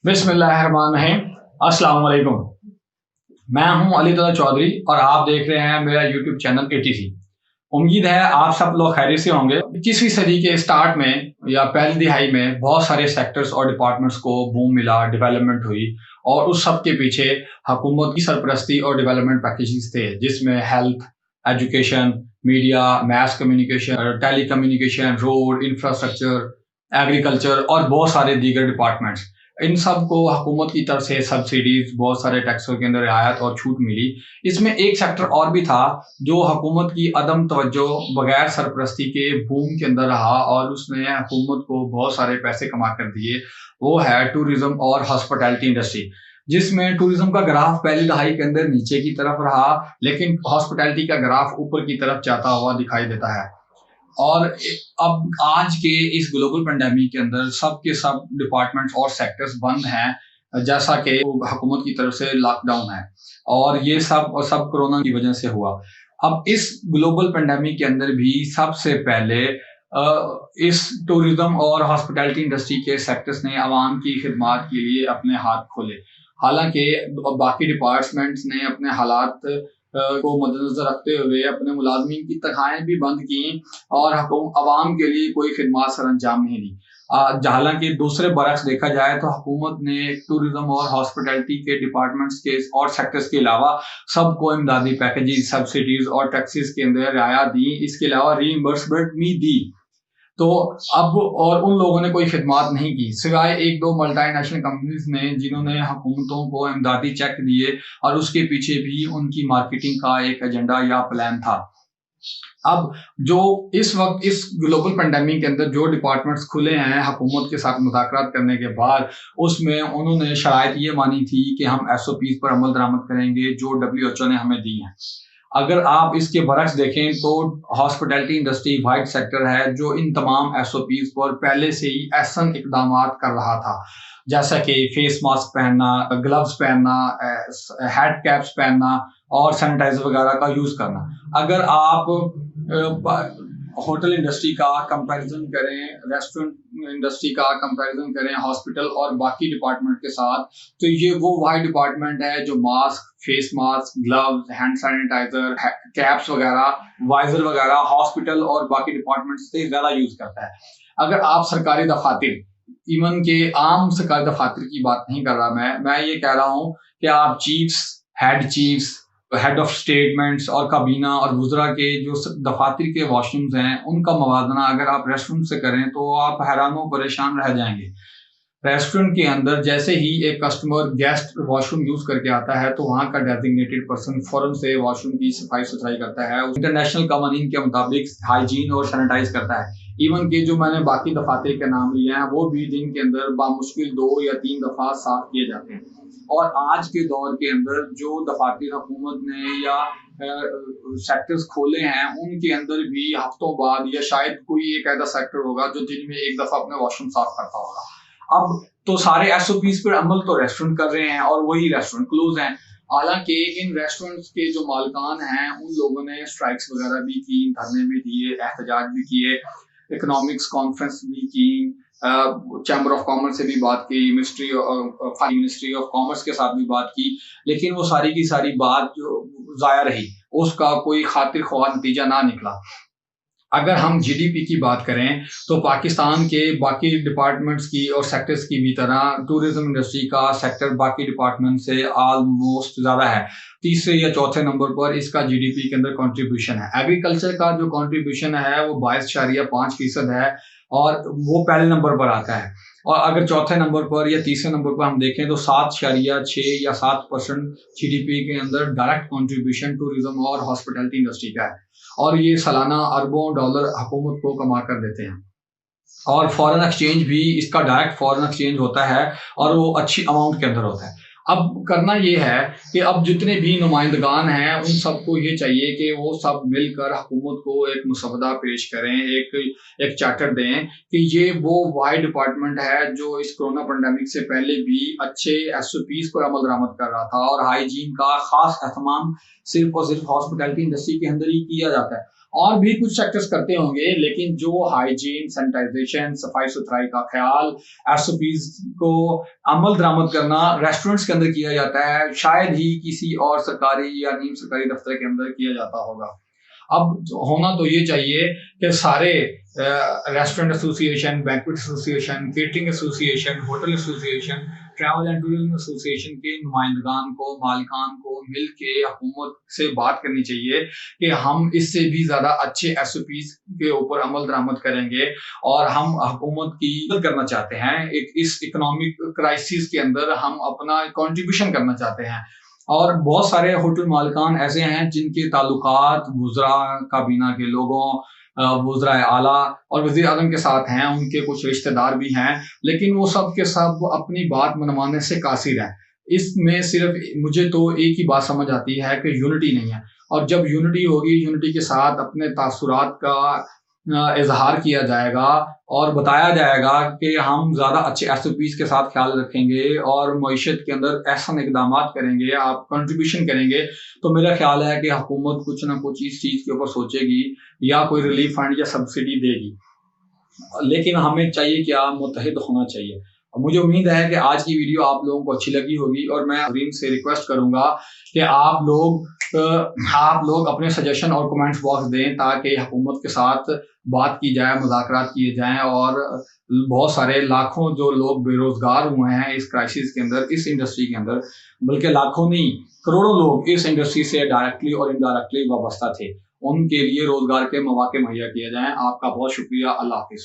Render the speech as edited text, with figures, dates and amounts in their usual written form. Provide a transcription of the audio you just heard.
बिस्मिल्लाहिर्रहमानिर्रहीम। अस्सलाम वालेकुम। मैं हूं अली तला चौधरी और आप देख रहे हैं मेरा यूट्यूब चैनल ATC। उम्मीद है आप सब लोग खैरियत से होंगे। 21वीं सदी के स्टार्ट में या पहली दिहाई में बहुत सारे सेक्टर्स और डिपार्टमेंट्स को बूम मिला, डेवलपमेंट हुई और उस सब के पीछे हुकूमत की सरपरस्ती और डेवलपमेंट पैकेजेस थे, जिसमें health, education, media, mass communication, telecommunication, road, infrastructure, agriculture और बहुत सारे दीगर डिपार्टमेंट्स। इन सब को हुकूमत की तरफ से सब्सिडीज, बहुत सारे टैक्सों के अंदर रियायत और छूट मिली। इसमें एक सेक्टर और भी था जो हुकूमत की अदम तवज्जो, बगैर सरपरस्ती के बूम के अंदर रहा और उसने हुकूमत को बहुत सारे पैसे कमा कर दिए। वो है टूरिज्म और हॉस्पिटैलिटी इंडस्ट्री, जिसमें टूरिज्म का ग्राफ पहली दहाई के अंदर नीचे की तरफ रहा, लेकिन हॉस्पिटैलिटी का ग्राफ ऊपर की तरफ जाता हुआ दिखाई देता है। और अब आज के इस ग्लोबल पेंडेमिक के अंदर सब के सब डिपार्टमेंट्स और सेक्टर्स बंद हैं, जैसा कि हुकूमत की तरफ से लॉकडाउन है और ये सब कोरोना की वजह से हुआ। अब इस ग्लोबल पेंडेमिक के अंदर भी सबसे पहले इस टूरिज्म और हॉस्पिटैलिटी इंडस्ट्री के सेक्टर्स ने आवाम की खिदमत के लिए अपने हाथ खोले। हालांकि बाकी डिपार्टमेंट्स ने अपने हालात को मद्देनजर रखते हुए अपने मुलाजमीन की तनख्वाहें भी बंद की और आवाम के लिए कोई खिदमत सर अंजाम नहीं दी। हालांकि दूसरे बरक्स देखा जाए तो हुकूमत ने टूरिज्म और हॉस्पिटैलिटी के डिपार्टमेंट्स के और सेक्टर्स के अलावा सबको इमदादी पैकेजेस, सब्सिडीज और टैक्सेस के अंदर रियायत दी। इसके अलावा रीइंबर्समेंट भी दी। तो अब और उन लोगों ने कोई खिदमत नहीं की सिवाय एक दो मल्टीनेशनल कंपनीज ने, जिन्होंने हुकूमतों को इमदादी चेक दिए और उसके पीछे भी उनकी मार्केटिंग का एक एजेंडा या प्लान था। अब जो इस वक्त इस ग्लोबल पेंडेमिक के अंदर जो डिपार्टमेंट्स खुले हैं हुकूमत के साथ मुज़ाकरात करने के बाद, उसमें उन्होंने शराइत ये मानी थी कि हम SOPs पर अमल दरामद करेंगे जो WHO ने हमें दी हैं। अगर आप इसके बरक्स देखें तो हॉस्पिटैलिटी इंडस्ट्री वाइड सेक्टर है जो इन तमाम SOPs पर पहले से ही ऐसा इकदाम कर रहा था, जैसा कि फेस मास्क पहनना, ग्लव्स पहनना, हेड कैप्स पहनना और सैनिटाइजर वगैरह का यूज करना। अगर आप होटल इंडस्ट्री का कंपैरिजन करें, रेस्टोरेंट इंडस्ट्री का कंपैरिजन करें हॉस्पिटल और बाकी डिपार्टमेंट के साथ, तो ये वो वाइड डिपार्टमेंट है जो mask, face mask, gloves, hand sanitizer, caps वगैरह, वाइजर वगैरह हॉस्पिटल और बाकी डिपार्टमेंट से ज्यादा यूज करता है। अगर आप सरकारी दफातर, इवन के आम सरकारी दफातर की बात नहीं कर रहा मैं ये कह रहा हूँ कि आप चीफ्स, हेड ऑफ स्टेटमेंट्स और काबीना और वुज़रा के जो दफातर के वॉशरूम्स हैं, उनका मवाजना अगर आप रेस्टोरेंट से करें तो आप हैरान परेशान रह जाएंगे। रेस्टोरेंट के अंदर जैसे ही एक कस्टमर गेस्ट वॉशरूम यूज करके आता है तो वहां का डेजिग्नेटेड पर्सन फौरन से वॉशरूम की सफाई सुथराई करता है, इंटरनेशनल कवानीन के मुताबिक हाइजीन और सैनिटाइज करता है। इवन के जो मैंने बाकी दफातर के नाम लिए हैं वो भी दिन के अंदर बामुश्किल 2 या 3 दफा साफ किए जाते हैं। और आज के दौर के अंदर जो दफातर हुकूमत ने या सेक्टर्स खोले हैं, उनके अंदर भी हफ्तों बाद या शायद कोई एक ऐसा सेक्टर होगा जो दिन में एक दफा अपने वॉशरूम साफ करता होगा। अब तो सारे SOPs पर अमल तो रेस्टोरेंट कर रहे हैं और वही रेस्टोरेंट क्लोज हैं। हालांकि इन रेस्टोरेंट्स के जो मालिकान हैं उन लोगों ने स्ट्राइक्स वगैरह भी की, धरने भी दिए, एहतजाज भी किए, इकोनॉमिक्स कॉन्फ्रेंस भी की, चैम्बर ऑफ कॉमर्स से भी बात की, मिनिस्ट्री ऑफ कॉमर्स के साथ भी बात की, लेकिन वो सारी की सारी बात जो जाया रही, उसका कोई खातिर ख्वाह नतीजा ना निकला। अगर हम GDP की बात करें तो पाकिस्तान के बाकी डिपार्टमेंट्स की और सेक्टर्स की भी तरह टूरिज्म इंडस्ट्री का सेक्टर बाकी डिपार्टमेंट से ऑलमोस्ट ज़्यादा है। तीसरे या चौथे नंबर पर इसका GDP के अंदर कंट्रीब्यूशन है। एग्रीकल्चर का जो कंट्रीब्यूशन है वो 22.5% है और वो पहले नंबर पर आता है। और अगर चौथे नंबर पर या तीसरे नंबर पर हम देखें तो 7.6 या 7% GDP के अंदर डायरेक्ट कंट्रीब्यूशन टूरिज्म और हॉस्पिटैलिटी इंडस्ट्री का है और ये सालाना अरबों डॉलर हुकूमत को कमा कर देते हैं। और फॉरेन एक्सचेंज भी, इसका डायरेक्ट फॉरेन एक्सचेंज होता है और वो अच्छी अमाउंट के अंदर होता है। अब करना ये है कि अब जितने भी नुमाइंदगान हैं उन सबको ये चाहिए कि वो सब मिलकर हुकूमत को एक मुसवदा पेश करें, एक चार्टर दें कि ये वो वाइड डिपार्टमेंट है जो इस कोरोना पेंडेमिक से पहले भी अच्छे SOPs पर अमल दरामद कर रहा था और हाइजीन का खास एहतमाम सिर्फ और सिर्फ हॉस्पिटैलिटी इंडस्ट्री के अंदर ही किया जाता है। اور بھی کچھ سیکٹرز کرتے ہوں گے، لیکن جو ہائیجین، سینیٹائزیشن، صفائی ستھرائی کا خیال، ایس او پیز کو عمل درآمد کرنا ریسٹورنٹس کے اندر کیا جاتا ہے، شاید ہی کسی اور سرکاری یا نیم سرکاری دفتر کے اندر کیا جاتا ہوگا۔ اب ہونا تو یہ چاہیے کہ سارے ریسٹورنٹ ایسوسی ایشن، بینکویٹ ایسوسی ایشن، کیٹرنگ ایسوسی ایشن، ہوٹل ایسوسی ایشن، ٹریول اینڈ ٹورزم ایسوسی ایشن کے نمائندگان کو، مالکان کو مل کے حکومت سے بات کرنی چاہیے کہ ہم اس سے بھی زیادہ اچھے ایس او پیز کے اوپر عمل درآمد کریں گے، اور ہم حکومت کی مدد کرنا چاہتے ہیں۔ اس اکنامک کرائسس کے اندر ہم اپنا کنٹریبیوشن کرنا چاہتے ہیں، اور بہت سارے ہوٹل مالکان ایسے ہیں جن کے تعلقات وزراء کابینہ کے لوگوں، وزرائے اعلیٰ اور وزیر اعظم کے ساتھ ہیں، ان کے کچھ رشتہ دار بھی ہیں، لیکن وہ سب کے سب اپنی بات منوانے سے قاصر ہیں۔ اس میں صرف مجھے تو ایک ہی بات سمجھ آتی ہے کہ یونٹی نہیں ہے، اور جب یونٹی ہوگی، یونٹی کے ساتھ اپنے تاثرات کا اظہار کیا جائے گا اور بتایا جائے گا کہ ہم زیادہ اچھے ایس او پیز کے ساتھ خیال رکھیں گے اور معیشت کے اندر احسن اقدامات کریں گے، آپ کنٹریبیوشن کریں گے، تو میرا خیال ہے کہ حکومت کچھ نہ کچھ اس چیز کے اوپر سوچے گی، یا کوئی ریلیف فنڈ یا سبسڈی دے گی۔ لیکن ہمیں چاہیے کہ متحد ہونا چاہیے۔ مجھے امید ہے کہ آج کی ویڈیو آپ لوگوں کو اچھی لگی ہوگی، اور میں ناظرین سے ریکویسٹ کروں گا کہ آپ لوگ اپنے سجیشن اور کمنٹس باکس دیں تاکہ حکومت کے ساتھ بات کی جائے، مذاکرات کیے جائیں، اور بہت سارے لاکھوں جو لوگ بے روزگار ہوئے ہیں اس کرائسس کے اندر، اس انڈسٹری کے اندر، بلکہ لاکھوں نہیں کروڑوں لوگ اس انڈسٹری سے ڈائریکٹلی اور انڈائریکٹلی وابستہ تھے، ان کے لیے روزگار کے مواقع مہیا کیے جائیں۔ آپ کا بہت شکریہ۔ اللہ حافظ۔